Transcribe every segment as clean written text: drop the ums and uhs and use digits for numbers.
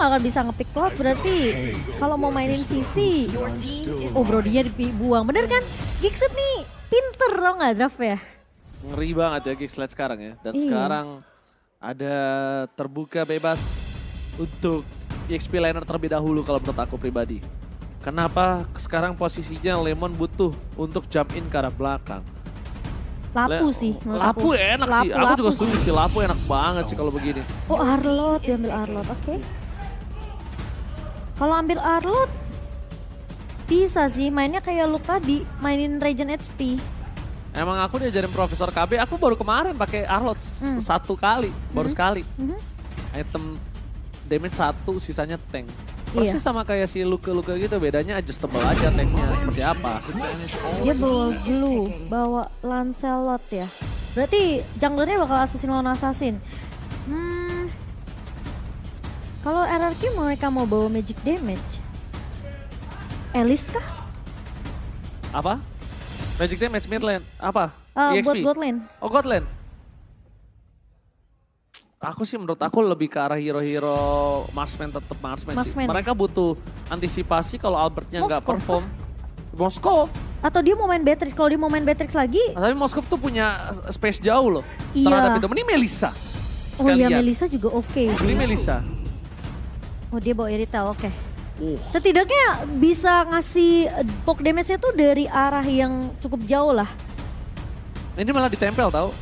gak akan bisa ngepick Cloud, berarti kalau mau mainin sisi, oh Brody-nya dibuang. Bener kan? Gigset nih pinter tau gak draft ya? Ngeri banget ya Gigsled sekarang ya. Dan sekarang ada terbuka bebas untuk EXP Liner terlebih dahulu kalau menurut aku pribadi. Kenapa sekarang posisinya Lemon butuh untuk jump in ke arah belakang. Lapu sih. Lapu enak sih, aku juga setuju sih. Lapu enak banget sih kalau begini. Oh Arlot, diambil Arlot, oke. Kalau ambil Arlot, bisa sih mainnya kayak lu tadi, mainin Regen HP. Emang aku diajarin Profesor KB, aku baru kemarin pakai Arlot satu kali, baru sekali. Item damage 1, sisanya tank. Persis sama kayak si Luka-Luka gitu, bedanya adjustable aja tanknya seperti apa. Dia bawa Glue, bawa Lancelot ya. Berarti junglernya bakal assassin lawan assassin. Kalau RRQ mereka mau bawa magic damage, Elis kah? Apa? Magic damage mid lane, apa? Buat God lane. Oh God lane. Aku sih menurut aku lebih ke arah hero-hero marksman, tetap marksman sih. Mereka butuh antisipasi kalau Albertnya nggak perform. Moskow. Atau dia mau main Beatrix, kalau dia mau main Beatrix lagi. Tapi Moskow tuh punya space jauh loh. Iya. Terhadap itu. Ini Melissa. Oh iya Melissa juga oke. Ini Melissa. Oh dia bawa Irithel, oke. Setidaknya bisa ngasih poke damage-nya tuh dari arah yang cukup jauh lah. Ini malah ditempel tau.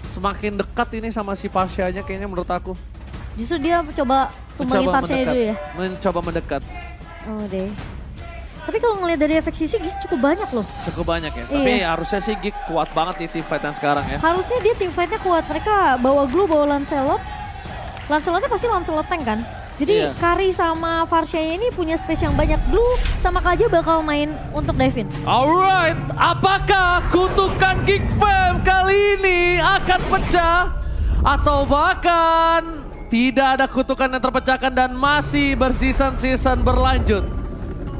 Semakin dekat ini sama si Pasha-nya kayaknya menurut aku. Justru dia coba tumbangin Pasha-nya dulu ya? Mencoba mendekat. Oh deh. Tapi kalau ngelihat dari efek sisi Gig cukup banyak loh. Cukup banyak ya. Tapi harusnya sih Gig kuat banget di teamfight yang sekarang ya. Harusnya dia teamfight-nya kuat. Mereka bawa Glue, bawa Lancelot. Lancelotnya pasti Lancelot tank kan? Jadi Kari sama Farshaya ini punya space yang banyak. Blue sama Kaja bakal main untuk dive in. Alright, apakah kutukan Geek Fam kali ini akan pecah? Atau bahkan tidak ada kutukan yang terpecahkan dan masih berseason-season berlanjut?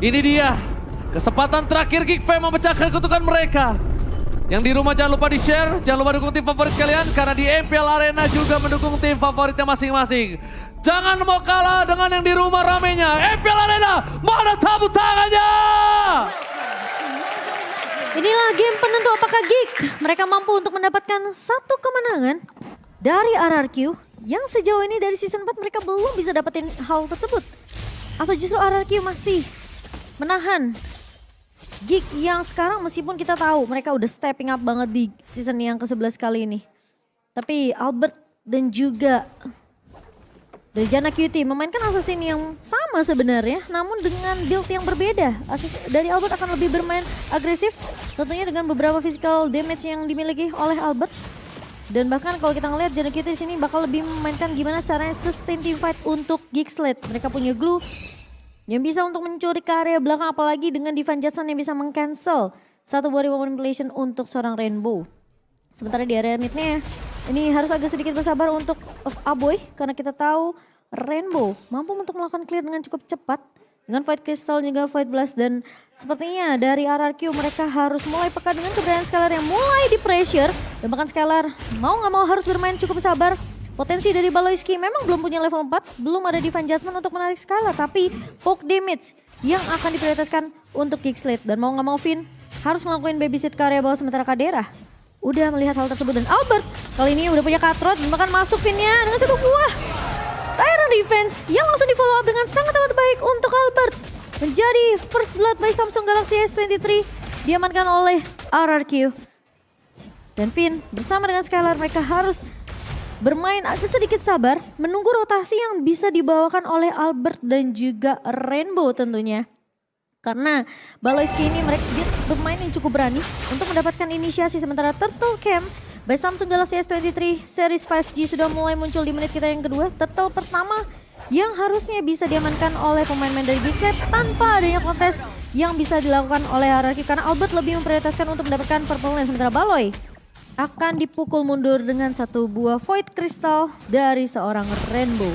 Ini dia, kesempatan terakhir Geek Fam memecahkan kutukan mereka. Yang di rumah jangan lupa di-share, jangan lupa dukung tim favorit kalian karena di MPL Arena juga mendukung tim favoritnya masing-masing. Jangan mau kalah dengan yang di rumah ramenya. MPL Arena, mana tepuk tangannya? Inilah game penentu apakah Geek mereka mampu untuk mendapatkan satu kemenangan dari RRQ yang sejauh ini dari season 4 mereka belum bisa dapetin hal tersebut. Atau justru RRQ masih menahan Geek yang sekarang meskipun kita tahu mereka udah stepping up banget di season yang ke-11 kali ini. Tapi Albert dan juga dari Janna QT memainkan assassin yang sama sebenarnya. Namun dengan build yang berbeda. Dari Albert akan lebih bermain agresif. Tentunya dengan beberapa physical damage yang dimiliki oleh Albert. Dan bahkan kalau kita ngelihat Janna QT di sini bakal lebih memainkan gimana caranya sustain team fight untuk Gigsled. Mereka punya Glue yang bisa untuk mencuri ke area belakang, apalagi dengan Divine Judgment yang bisa meng-cancel satu buah rebound manipulation untuk seorang Rainbow. Sementara di area midnya ini harus agak sedikit bersabar untuk Aboy karena kita tahu Rainbow mampu untuk melakukan clear dengan cukup cepat dengan Void Crystal juga Void Blast, dan sepertinya dari RRQ mereka harus mulai peka dengan keberadaan Scalar yang mulai di pressure, dan bahkan Scalar mau nggak mau harus bermain cukup sabar. Potensi dari Baloyski memang belum punya level 4, belum ada Divine Judgment untuk menarik Scalar, tapi poke damage yang akan diprioritaskan untuk Gigsled. Dan mau nggak mau Finn harus ngelakuin babysit ke area bawah, sementara Kadera udah melihat hal tersebut. Dan Albert kali ini udah punya Cutthroat dan bahkan masuk Finnnya dengan satu buah Tyrant Defense yang langsung di follow up dengan sangat amat baik untuk Albert. Menjadi first blood by Samsung Galaxy S23 diamankan oleh RRQ. Dan Finn bersama dengan Scalar mereka harus bermain agak sedikit sabar, menunggu rotasi yang bisa dibawakan oleh Albert dan juga Rainbow tentunya. Karena Baloyski ini mereka bermain yang cukup berani untuk mendapatkan inisiasi, sementara Turtle Camp by Samsung Galaxy S23 Series 5G sudah mulai muncul di menit kita yang kedua. Turtle pertama yang harusnya bisa diamankan oleh pemain-pemain dari Gigsled tanpa adanya kontes yang bisa dilakukan oleh RRQ karena Albert lebih memprioritaskan untuk mendapatkan purple lane, sementara Baloy akan dipukul mundur dengan satu buah Void Crystal dari seorang Rainbow.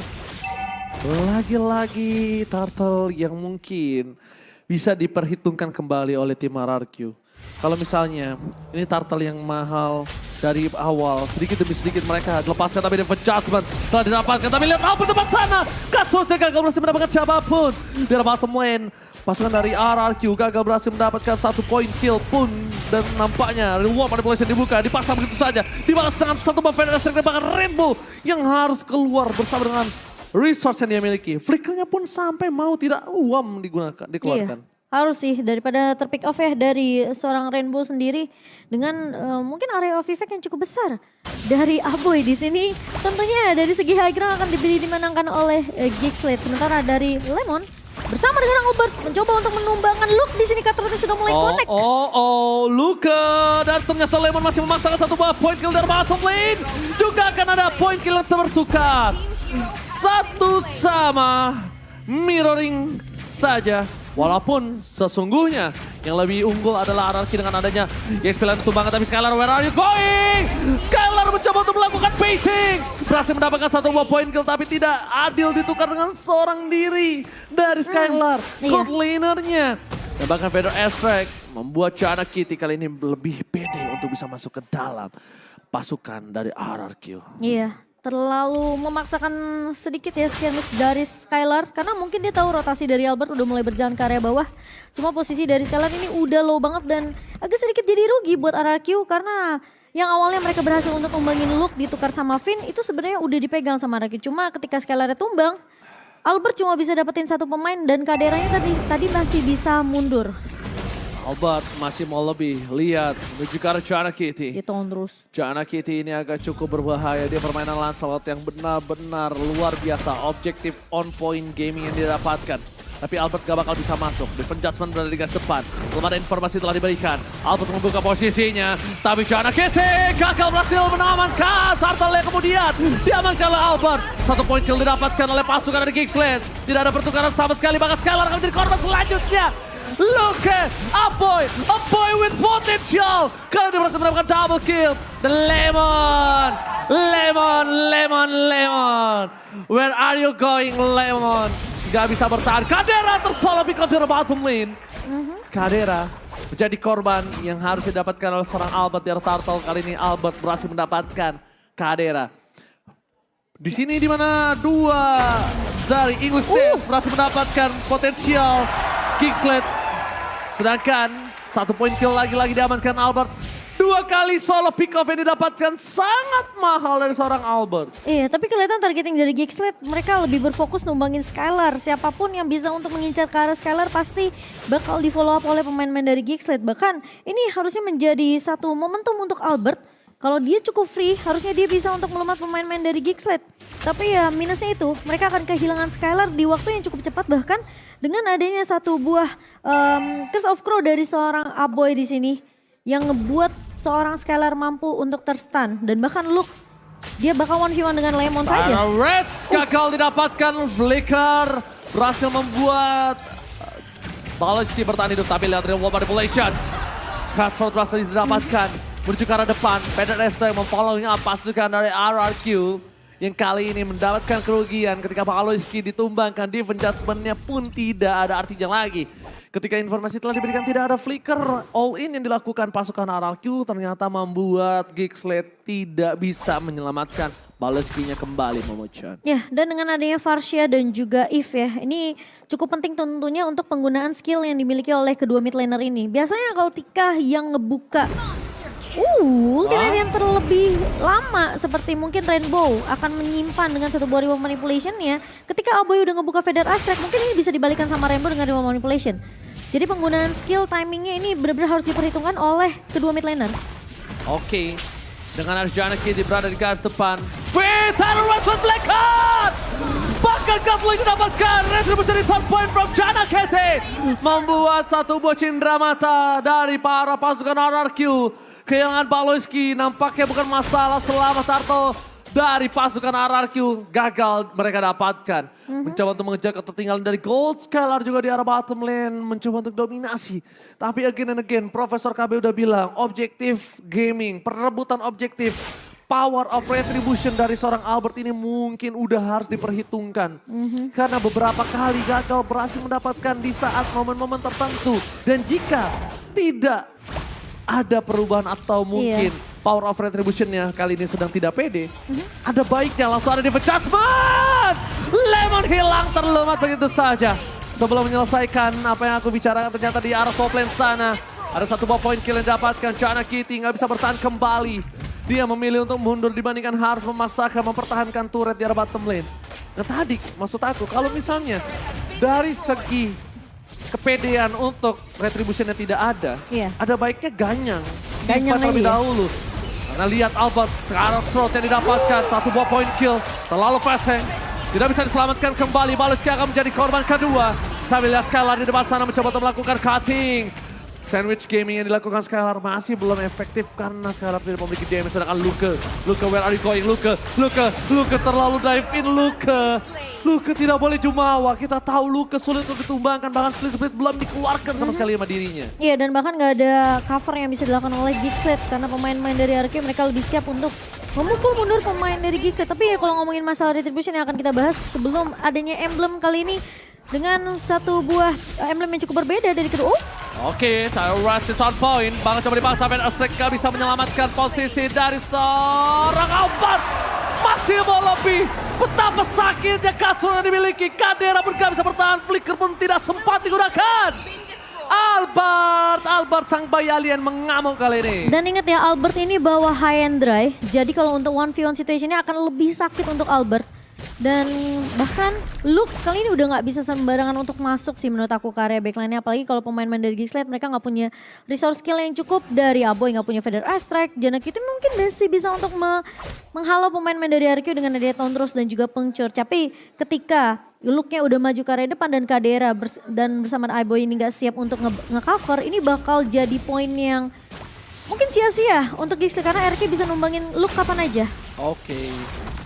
Lagi-lagi Turtle yang mungkin bisa diperhitungkan kembali oleh tim RRQ. Kalau misalnya ini turtle yang mahal dari awal, sedikit demi sedikit mereka lepaskan, tapi Devon Judgment telah didapatkan. Tapi lihat apa tempat sana, Katsuya gagal berhasil mendapatkan siapapun. Di bottom lane, pasukan dari RRQ gagal berhasil mendapatkan 1 point kill pun. Dan nampaknya reward manipulation dibuka, dipasang begitu saja. Dibalas dengan 1 buff Feather Strike dan bahkan Rainbow yang harus keluar bersama dengan resource yang dia miliki. Flickernya pun sampai mau tidak dikeluarkan. Iya. Harus sih, daripada terpick off ya dari seorang Rainbow sendiri dengan mungkin area of effect yang cukup besar dari Aboy di sini. Tentunya dari segi high ground akan dimenangkan oleh Geekslate. Sementara dari Lemon bersama dengan Albert mencoba untuk menumbangkan Luke di sini. Katanya sudah mulai connect. Luka, dan ternyata Lemon masih memaksakan 1 buah point kill dari bottom lane. Juga akan ada point kill yang tertukar. 1-1 mirroring saja. Walaupun sesungguhnya yang lebih unggul adalah RRQ dengan adanya Yexpilan tumbangan. Tapi Skylar, where are you going? Skylar mencoba untuk melakukan baiting. Berhasil mendapatkan 1 buah point kill, tapi tidak adil ditukar dengan seorang diri dari Skylar. Cold lanernya. Dan bahkan Feather Strike membuat Chana Kitty kali ini lebih pede untuk bisa masuk ke dalam pasukan dari RRQ. Iya. Terlalu memaksakan sedikit ya skirmish dari Skylar. Karena mungkin dia tahu rotasi dari Albert udah mulai berjalan ke area bawah. Cuma posisi dari Skylar ini udah low banget dan agak sedikit jadi rugi buat RRQ. Karena yang awalnya mereka berhasil untuk tumbangin Luke ditukar sama Finn, itu sebenarnya udah dipegang sama RRQ. Cuma ketika Skylarnya tumbang, Albert cuma bisa dapetin 1 pemain dan Kaderanya tadi masih bisa mundur. Albert masih mau lebih, lihat menuju ke arah Chana Kitty. Dia tahun terus. Chana Kitty ini agak cukup berbahaya, dia permainan Lancelot yang benar-benar luar biasa. Objektif on point gaming yang dia dapatkan. Tapi Albert gak bakal bisa masuk, Devon Judgment berada di garis depan. Belum ada informasi telah diberikan, Albert membuka posisinya. Tapi Chana Kitty gagal berhasil menamankan Turtle yang kemudian diamankan oleh Albert. 1 point kill didapatkan oleh pasukan dari Geekslate. Tidak ada pertukaran sama sekali, bahkan Skylar akan menjadi korban selanjutnya. Look at Aboy with potential. Kalau dia berhasil mendapatkan double kill. Dan Lemon. Where are you going, Lemon? Gak bisa bertahan. Kadera tersalah because dari bottom lane. Kadera menjadi korban yang harus didapatkan oleh seorang Albert dari Turtle. Kali ini Albert berhasil mendapatkan Kadera. Di sini di mana 2 dari English Dance berhasil mendapatkan potensial Geekslate. Sedangkan 1 point kill lagi-lagi diamankan Albert. 2 kali solo pick off yang didapatkan sangat mahal dari seorang Albert. Iya, tapi kelihatan targeting dari Geekslate mereka lebih berfokus numbangin Skylar. Siapapun yang bisa untuk mengincar ke arah Skylar pasti bakal di follow up oleh pemain-pemain dari Geekslate. Bahkan ini harusnya menjadi satu momentum untuk Albert. Kalau dia cukup free, harusnya dia bisa untuk melemah pemain-pemain dari Geekslate. Tapi ya minusnya itu, mereka akan kehilangan Skylar di waktu yang cukup cepat. Bahkan dengan adanya 1 buah Curse of Crow dari seorang Aboy di sini. Yang ngebuat seorang Skylar mampu untuk terstun. Dan bahkan Luke, dia bakal 1v1 dengan Lemon saja. Reds gagal didapatkan, Flicker berhasil membuat Ballisty bertahan hidup. Tapi lihat real manipulation. Cutthroat berhasil didapatkan. Menuju ke arah depan, Feather Strike memfollownya pasukan dari RRQ yang kali ini mendapatkan kerugian ketika Ballisty ditumbangkan. Devon Judgment-nya pun tidak ada artinya lagi. Ketika informasi telah diberikan tidak ada flicker, all in yang dilakukan pasukan RRQ ternyata membuat Geekslate tidak bisa menyelamatkan Ballisty-nya kembali, Momochan. Ya, dan dengan adanya Farsia dan juga Eve ya, ini cukup penting tentunya untuk penggunaan skill yang dimiliki oleh kedua mid laner ini. Biasanya kalau Tika yang ngebuka ultimate yang terlebih lama seperti mungkin Rainbow akan menyimpan dengan 1 buah reward manipulation ya. Ketika Aboy udah ngebuka Feather Strike mungkin ini bisa dibalikan sama Rainbow dengan reward manipulation. Jadi penggunaan skill timingnya ini benar-benar harus diperhitungkan oleh kedua mid laner. Oke, dengan Arjana Kitty berada di garis depan. Vital Russian Black Heart! Bahkan Gatling didapatkan retribusi resource point from Jana Kitty. Membuat 1 buah cindera mata dari para pasukan RRQ. Kehilangan Ballisty nampaknya bukan masalah selama Turtle dari pasukan RRQ gagal mereka dapatkan. Mencoba untuk mengejar ketertinggalan dari Gold. Skylar juga di arah bottom lane mencoba untuk dominasi. Tapi again and again Profesor KB udah bilang objektif gaming, perebutan objektif. Power of retribution dari seorang Albert ini mungkin udah harus diperhitungkan. Karena beberapa kali gagal berhasil mendapatkan di saat momen-momen tertentu. Dan jika tidak ada perubahan atau mungkin power of retribution-nya kali ini sedang tidak pede. Ada baiknya langsung ada di adjustment. Lemon hilang terlemat begitu saja. Sebelum menyelesaikan apa yang aku bicarakan ternyata di arah top lane sana. Ada satu point kill yang didapatkan. Jana Kitty nggak bisa bertahan kembali. Dia memilih untuk mundur dibandingkan harus memaksakan mempertahankan turret di arah bottom lane. Nah tadi maksud aku kalau misalnya dari segi kepedean untuk retributionnya tidak ada. Ada baiknya Ganyang. Ganyang terlebih dahulu. Karena lihat Albert ke arah throat yang didapatkan. Satu point kill. Terlalu fast hang. Tidak bisa diselamatkan kembali. Baleski akan menjadi korban kedua. Tapi lihat Skylar di depan sana mencoba untuk melakukan cutting. Sandwich gaming yang dilakukan Skylar masih belum efektif karena Skylar tidak memiliki damage. Sedangkan Luka, where are you going? Luka terlalu dive in. Luka tidak boleh jumawa. Kita tahu Luka sulit untuk ditumbangkan. Bahkan split belum dikeluarkan sama sekali sama dirinya. Iya, dan bahkan nggak ada cover yang bisa dilakukan oleh Gigsled. Karena pemain-pemain dari RQ mereka lebih siap untuk memukul mundur pemain dari Gigsled. Tapi ya kalau ngomongin masalah retribution yang akan kita bahas sebelum adanya emblem kali ini. Dengan satu buah emblem yang cukup berbeda dari kedua. Oke, Tyler Rush is on point. Bang coba dipaksa, Ben Astrek gak bisa menyelamatkan posisi dari seorang Albert. Masih mau lebih. Betapa sakitnya kasur yang dimiliki. Kadera pun gak bisa bertahan. Flicker pun tidak sempat digunakan. Albert sang bayi alien mengamuk kali ini. Dan ingat ya, Albert ini bawa high and dry. Jadi kalau untuk 1v1 situationnya akan lebih sakit untuk Albert. Dan bahkan Luke kali ini udah nggak bisa sembarangan untuk masuk sih menurut aku ke area backline-nya. Apalagi kalau pemain-pemain dari Gigsled mereka nggak punya resource skill yang cukup. Dari Aboy nggak punya Feather Astrike. Jana Kitty mungkin masih bisa untuk menghalau pemain-pemain dari RQ dengan adanya Tondros dan juga Pengcur. Tapi ketika Luke-nya udah maju ke area depan dan Kadera dan bersama Aboy ini nggak siap untuk nge-cover. Ini bakal jadi poin yang mungkin sia-sia untuk Gigsled karena RQ bisa numbangin Luke kapan aja. Oke.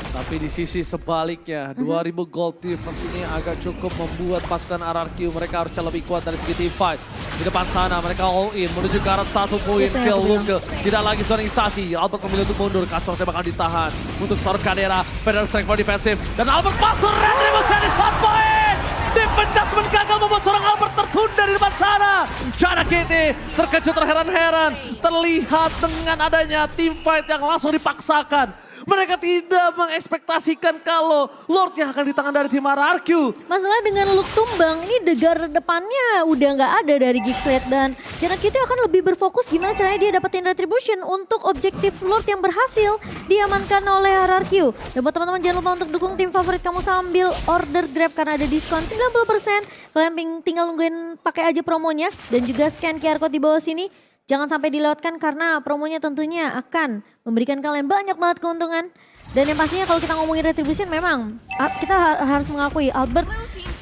Tapi di sisi sebaliknya, 2000 gold difference ini agak cukup membuat pasukan RRQ mereka harusnya lebih kuat dari segi team fight. Di depan sana mereka all in menuju ke arah 1 poin kill Luke. Tidak lagi zonisasi, Albert memilih untuk mundur, kacau bakal ditahan. Untuk seorang Kadera, Feather Strike for defensif. Dan Albert masuk retribution di 1 poin. Defense Judgment gagal membuat seorang Albert tertunda di depan sana. Jana Kitty terkejut terheran-heran. Terlihat dengan adanya team fight yang langsung dipaksakan. Mereka tidak mengekspektasikan kalau Lord-nya akan di tangan dari tim RRQ. Masalah dengan Luke tumbang, ini degar depannya udah nggak ada dari Gigsled. Dan Jana Kitty akan lebih berfokus gimana caranya dia dapetin retribution untuk objektif Lord yang berhasil diamankan oleh RRQ. Dan buat teman-teman jangan lupa untuk dukung tim favorit kamu sambil order Grab karena ada diskon 90%. Kalian tinggal nungguin pakai aja promonya dan juga scan QR code di bawah sini. Jangan sampai dilewatkan karena promonya tentunya akan memberikan kalian banyak banget keuntungan. Dan yang pastinya kalau kita ngomongin retribution memang kita harus mengakui Albert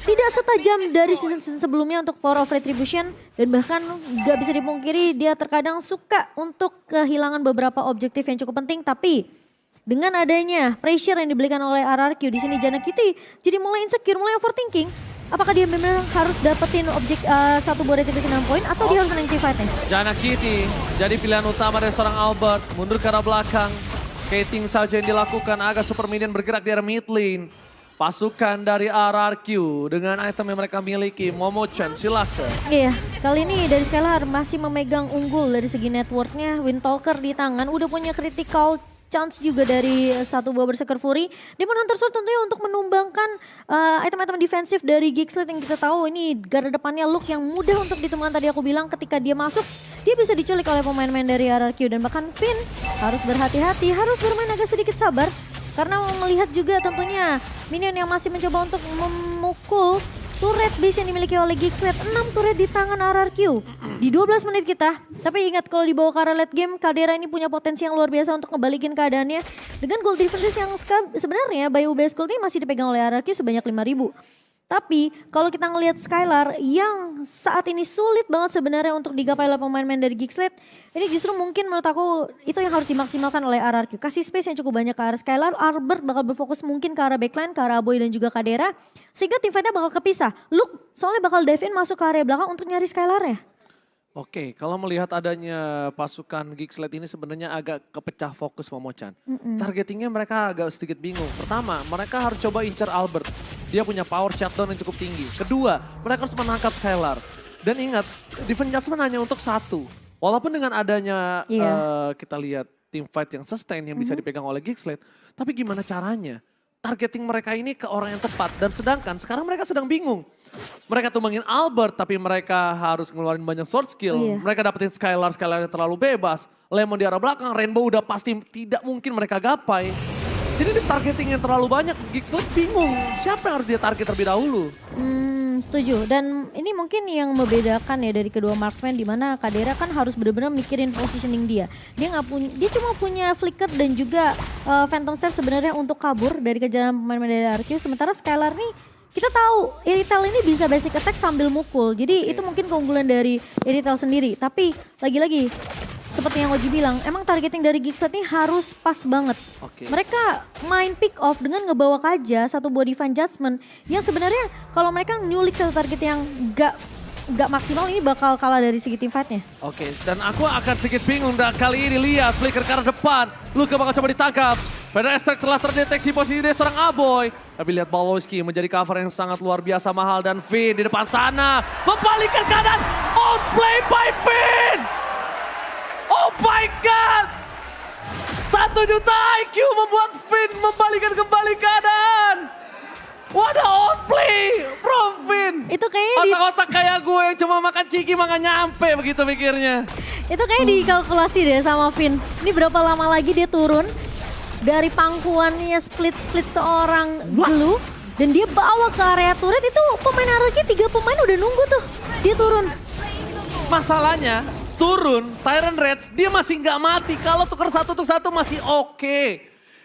tidak setajam dari season sebelumnya untuk power of retribution. Dan bahkan gak bisa dipungkiri dia terkadang suka untuk kehilangan beberapa objektif yang cukup penting. Tapi dengan adanya pressure yang diberikan oleh RRQ di sini Jana Kitty jadi mulai insecure, mulai overthinking. Apakah dia memang harus dapetin satu buah retribution 6 poin atau dia harus menang fight-nya? Jana Kitty jadi pilihan utama dari seorang Albert. Mundur ke arah belakang. Skating saja yang dilakukan agak super minion bergerak di arah mid lane. Pasukan dari RRQ dengan item yang mereka miliki. Momo-chan silakan. Iya, kali ini dari Skylar masih memegang unggul dari segi networknya. Windtalker di tangan udah punya critical chance juga dari satu buah Berserker Fury. Demon Hunter Sword tentunya untuk menumbangkan item-item defensif dari Gigsled yang kita tahu ini garda depannya Luke yang mudah untuk ditemukan. Tadi aku bilang ketika dia masuk dia bisa diculik oleh pemain-pemain dari RRQ dan bahkan Finn harus berhati-hati, harus bermain agak sedikit sabar karena melihat juga tentunya minion yang masih mencoba untuk memukul turret base yang dimiliki oleh Gigsled. 6 turret di tangan RRQ di 12 menit kita. Tapi ingat kalau dibawa ke arah late game, Kadera ini punya potensi yang luar biasa untuk ngebalikin keadaannya. Dengan gold differences yang sebenarnya by UBS Gold ini masih dipegang oleh RRQ sebanyak 5.000. Tapi kalau kita ngelihat Skylar yang saat ini sulit banget sebenarnya untuk digapai oleh pemain-pemain dari Gigsled. Ini justru mungkin menurut aku itu yang harus dimaksimalkan oleh RRQ. Kasih space yang cukup banyak ke arah Skylar. Albert bakal berfokus mungkin ke arah backline, ke arah Aboy dan juga Kadera. Sehingga tim fightnya bakal kepisah. Luke soalnya bakal dive in masuk ke area belakang untuk nyari Skylar ya. Oke, kalau melihat adanya pasukan Gigsled ini sebenarnya agak kepecah fokus Momo-chan. Targetingnya mereka agak sedikit bingung. Pertama, mereka harus coba incer Albert. Dia punya power shutdown yang cukup tinggi. Kedua, mereka harus menangkap Skylar. Dan ingat, defense judgment hanya untuk 1. Walaupun dengan adanya Iya. kita lihat team fight yang sustain yang bisa dipegang oleh Geekslate. Tapi gimana caranya? Targeting mereka ini ke orang yang tepat. Dan sedangkan sekarang mereka sedang bingung. Mereka tumbangin Albert tapi mereka harus ngeluarin banyak sword skill. Iya. Mereka dapetin Skylar yang terlalu bebas. Lemon di arah belakang, Rainbow udah pasti tidak mungkin mereka gapai. Jadi di targeting yang terlalu banyak, Geekslate bingung. Siapa yang harus dia target terlebih dahulu? Setuju. Dan ini mungkin yang membedakan ya dari kedua marksman, di mana Kadera kan harus benar-benar mikirin positioning dia. Dia cuma punya flicker dan juga Phantom Stare sebenarnya untuk kabur dari kejaran pemain dari RQ. Sementara Skylar nih kita tahu Irithel ini bisa basic attack sambil mukul. Jadi itu mungkin keunggulan dari Irithel sendiri. Tapi lagi-lagi seperti yang Oji bilang, emang targeting dari Geekslate ini harus pas banget. Mereka main pick off dengan ngebawa Kaja satu buah Divine Judgment yang sebenarnya kalau mereka nyulik satu target yang gak maksimal ini bakal kalah dari segi team fight-nya. Oke, dan aku akan sedikit bingung dan kali ini lihat flicker ke arah depan. Luka bakal coba ditangkap. Pada Esther telah terdeteksi posisi dia serang Aboy. Tapi lihat Balowski menjadi cover yang sangat luar biasa mahal dan Finn di depan sana. Membalikkan keadaan, outplay by Finn! Oh my God! 1 juta IQ membuat Finn membalikkan kembali keadaan. What a outplay from Finn. Itu kayaknya otak-otak kayak gue yang cuma makan ciki makan nyampe begitu mikirnya. Itu kayaknya dikalkulasi deh sama Finn. Ini berapa lama lagi dia turun dari pangkuannya split seorang Blue. Dan dia bawa ke area turret itu pemain RRQ 3 pemain udah nunggu tuh. Dia turun. Masalahnya turun, Tyrant Rage, dia masih nggak mati. Kalau tukar 1 untuk 1 masih oke.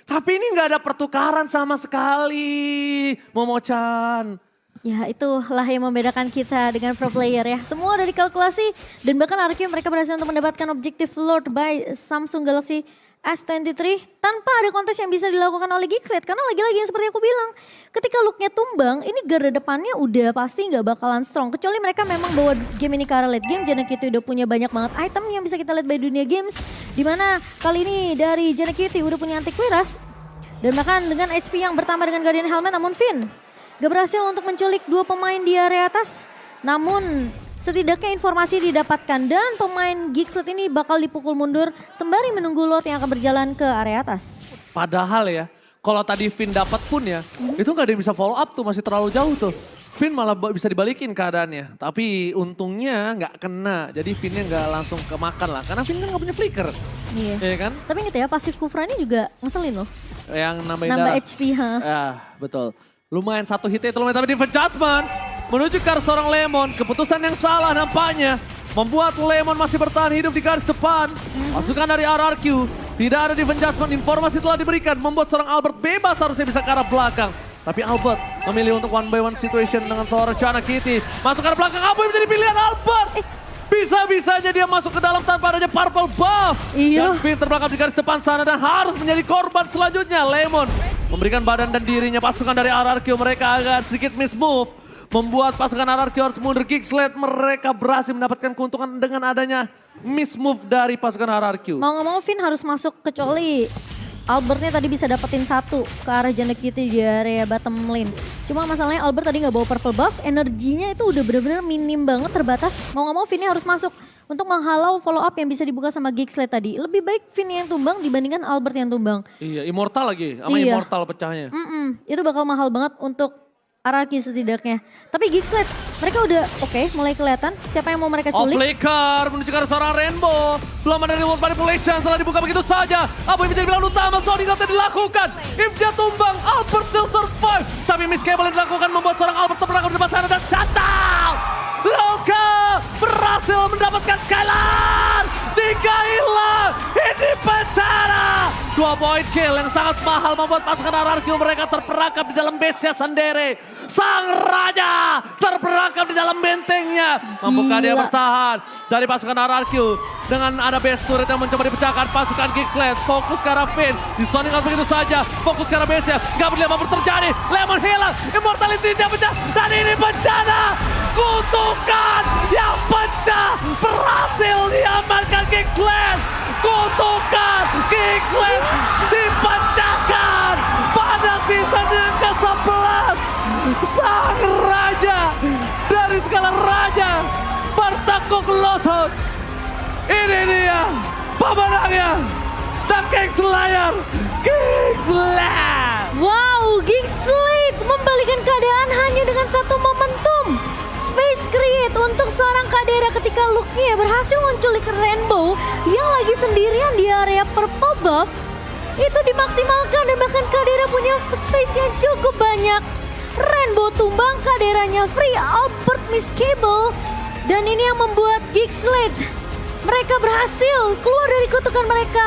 Tapi ini nggak ada pertukaran sama sekali, Momo-chan. Ya itulah yang membedakan kita dengan pro player ya. Semua udah dikalkulasi dan bahkan RQ mereka berhasil untuk mendapatkan objektif Lord by Samsung Galaxy S23 tanpa ada kontes yang bisa dilakukan oleh Geekslate. Karena lagi-lagi yang seperti aku bilang, ketika looknya tumbang, ini garda depannya udah pasti nggak bakalan strong. Kecuali mereka memang bawa game ini ke arah late game. JNQT udah punya banyak banget item yang bisa kita lihat by Dunia Games. Dimana kali ini dari JNQT udah punya anti-Quiras. Dan bahkan dengan HP yang bertambah dengan Guardian Helmet, namun Finn gak berhasil untuk menculik 2 pemain di area atas. Namun setidaknya informasi didapatkan dan pemain Geekslate ini bakal dipukul mundur sembari menunggu Lord yang akan berjalan ke area atas. Padahal ya, kalau tadi Finn dapat pun ya, itu gak ada yang bisa follow up tuh, masih terlalu jauh tuh. Finn malah bisa dibalikin keadaannya, tapi untungnya gak kena, jadi Finnnya gak langsung kemakan lah, karena Finn kan gak punya flicker. Iya. Iya kan? Tapi inget ya, pasif Kufra ini juga ngeselin loh. Yang nambah HP, ha. Ya, betul. Lumayan 1 hit itu lumayan, tapi Divine Judgment menuju ke arah seorang Lemon. Keputusan yang salah nampaknya membuat Lemon masih bertahan hidup di garis depan. Pasukan dari RRQ, tidak ada Divine Judgment, informasi telah diberikan membuat seorang Albert bebas harusnya bisa ke arah belakang. Tapi Albert memilih untuk 1-by-1 situation dengan seorang Chana Kitty. Masuk ke arah belakang, apa yang menjadi pilihan Albert? Bisa-bisanya dia masuk ke dalam tanpa adanya purple buff. Iya. Dan Finn terbelakang di garis depan sana dan harus menjadi korban selanjutnya. Lemon memberikan badan dan dirinya. Pasukan dari RRQ mereka agak sedikit miss move. Membuat pasukan RRQ harus mundur. Geekslate mereka berhasil mendapatkan keuntungan dengan adanya miss move dari pasukan RRQ. Mau gak mau Finn harus masuk kecuali Albertnya tadi bisa dapetin 1 ke arah JNQT di area bottom lane. Cuma masalahnya Albert tadi gak bawa purple buff, energinya itu udah bener-bener minim banget, terbatas. Mau gak mau Finn harus masuk untuk menghalau follow up yang bisa dibuka sama Geekslate tadi. Lebih baik Finn yang tumbang dibandingkan Albert yang tumbang. Iya, Immortal lagi, sama Iya. Immortal pecahnya. Itu bakal mahal banget untuk RRQ setidaknya. Tapi Geekslate mereka udah oke, mulai kelihatan siapa yang mau mereka culik. Flicker menuju ke arah seorang Rainbow. Belum ada reward manipulation setelah dibuka begitu saja. Apa yang menjadi pilihan utama? Sony nggak dilakukan. If dia tumbang, Albert still survive. Tapi miss cable yang dilakukan membuat seorang Albert terperangkap di depan sana dan shutdown. Loka berhasil mendapatkan Skylar. 3 hilang. Ini bencana. 2 point kill yang sangat mahal membuat pasukan RRQ mereka terperangkap di dalam base-nya sendiri. Sang Raja terperangkap di dalam bentengnya. Mampukah dia bertahan dari pasukan RRQ. Dengan ada base turret yang mencoba dipecahkan pasukan Geekslate. Fokus ke arah Finn. Disonikan begitu saja. Fokus ke arah base-nya. Gak boleh apa terjadi. Lemon hilang. Immortality-nya pecah. Dan ini bencana. Kutukan yang pecah. Berhasil diamankan Geekslate. Kutukan Geekslate dipecahkan pada season yang ke-11. Sang Raja dari skala Raja bertekuk lutut Ini dia pemenangnya. The King Slayer. King Slayer. Wow, Geek Slate membalikan keadaan hanya dengan satu momentum. Space create untuk seorang Kadera ketika Luke-nya berhasil menculik Rainbow yang lagi sendirian di area purple buff. Itu dimaksimalkan dan bahkan Kadera punya space yang cukup banyak. Rainbow tumbang, Kaderanya free, Albert miss cable. Dan ini yang membuat Geek Slate mereka berhasil keluar dari kutukan mereka.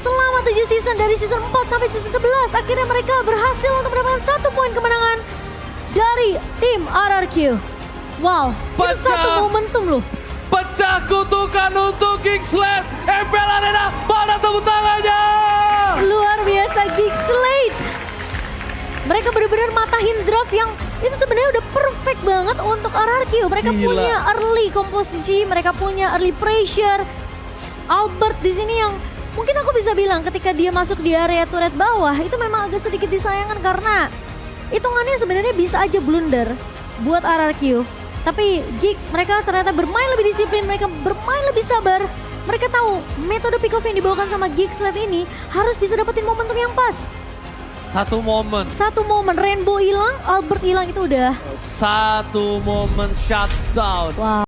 Selama 7 season dari season 4 sampai season 11 akhirnya mereka berhasil untuk mendapatkan 1 poin kemenangan dari tim RRQ. Wow, itu satu momentum loh. Pecah kutukan untuk Geek Slate. MPL Arena, mana tepuk tangannya? Luar biasa Geek Slate. Mereka benar-benar matahin draft yang itu sebenarnya udah perfect banget untuk RRQ. Mereka Gila. punya early komposisi, mereka punya early pressure. Albert di sini yang mungkin aku bisa bilang ketika dia masuk di area turret bawah itu memang agak sedikit disayangkan karena hitungannya sebenarnya bisa aja blunder buat RRQ. Tapi Geek mereka ternyata bermain lebih disiplin, mereka bermain lebih sabar. Mereka tahu metode pick off yang dibawakan sama Geek Slate ini harus bisa dapetin momentum yang pas. Satu momen. Satu momen Rainbow hilang, Albert hilang itu udah. Satu momen shutdown. Wow.